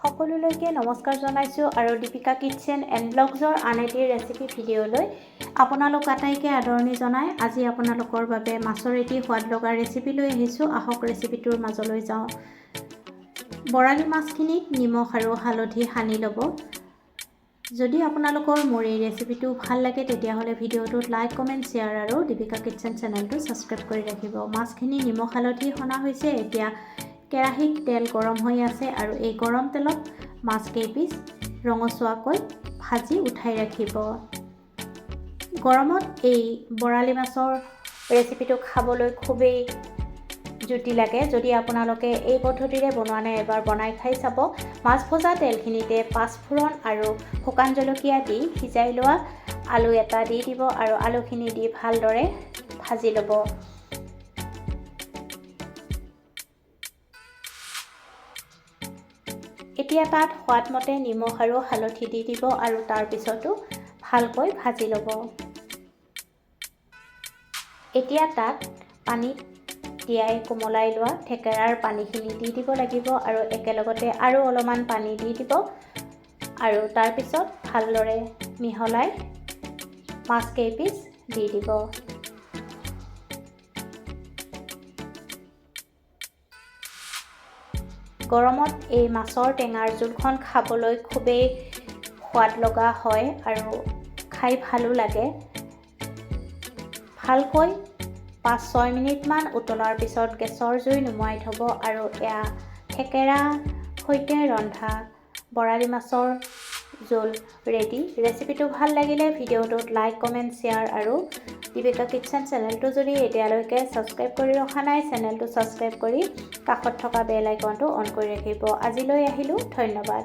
সকলোলৈকে নমস্কাৰ জনাইছো আৰু দীপিকা কিচেন এণ্ড ব্লগছৰ আন এটি ৰেচিপি ভিডিঅ'লৈ আপোনালোক আটাইকে আদৰণি জনাই আজি আপোনালোকৰ বাবে মাছৰ এটি সোৱাদ লগা ৰেচিপি লৈ আহিছো। আহক ৰেচিপিটোৰ মাজলৈ যাওঁ। বৰালি মাছখিনিত নিমখ আৰু হালধি সানি ল'ব। যদি আপোনালোকৰ মোৰ এই ৰেচিপিটো ভাল লাগে তেতিয়াহ'লে ভিডিঅ'টোত লাইক কমেণ্ট শ্বেয়াৰ আৰু দীপিকা কিচেন চেনেলটো ছাবস্ক্ৰাইব কৰি ৰাখিব। মাছখিনি নিমখ হালধি সনা হৈছে। এতিয়া কেৰাহীত তেল গৰম হৈ আছে আৰু এই গৰম তেলত মাছ কেইপিচ ৰঙচুৱাকৈ ভাজি উঠাই ৰাখিব। গৰমত এই বৰালি মাছৰ ৰেচিপিটো খাবলৈ খুবেই জুতি লাগে। যদি আপোনালোকে এই পদ্ধতিৰে বনোৱা নাই এবাৰ বনাই খাই চাব। মাছ ভজা তেলখিনিতে পাঁচফোৰণ আৰু শুকান জলকীয়া দি সিজাই লোৱা আলু এটা দি দিব আৰু আলুখিনি দি ভালদৰে ভাজি ল'ব। এতিয়া তাত সোৱাদমতে নিমখ আৰু হালধি দি দিব আৰু তাৰ পিছতো ভালকৈ ভাজি ল'ব। এতিয়া তাত পানীত তিয়াই কোমলাই লোৱা থেকেৰাৰ পানীখিনি দি দিব লাগিব আৰু একেলগতে আৰু অলপমান পানী দি দিব আৰু তাৰ পিছত ভালদৰে মিহলাই মাছ কেইপিচ দি দিব। গৰমত এই মাছৰ টেঙাৰ জোলখন খাবলৈ খুবেই সোৱাদ লগা হয় আৰু খাই ভালো লাগে। ভালকৈ 5-6 মিনিটমান উতলাৰ পিছত গেছৰ জুই নুমুৱাই থ'ব আৰু এয়া থেকেৰা সৈতে ৰন্ধা বৰালি মাছৰ জোল ৰেডি। ৰেচিপিটো ভাল লাগিলে ভিডিঅ'টোত লাইক কমেণ্ট শ্বেয়াৰ আৰু দীপিকা কিচেন চেনেলটো যদি এতিয়ালৈকে ছাবস্ক্ৰাইব কৰি ৰখা নাই চেনেলটো ছাবস্ক্ৰাইব কৰি কাষত থকা বেল আইকনটো অন কৰি ৰাখিব। আজিলৈ আহিলোঁ, ধন্যবাদ।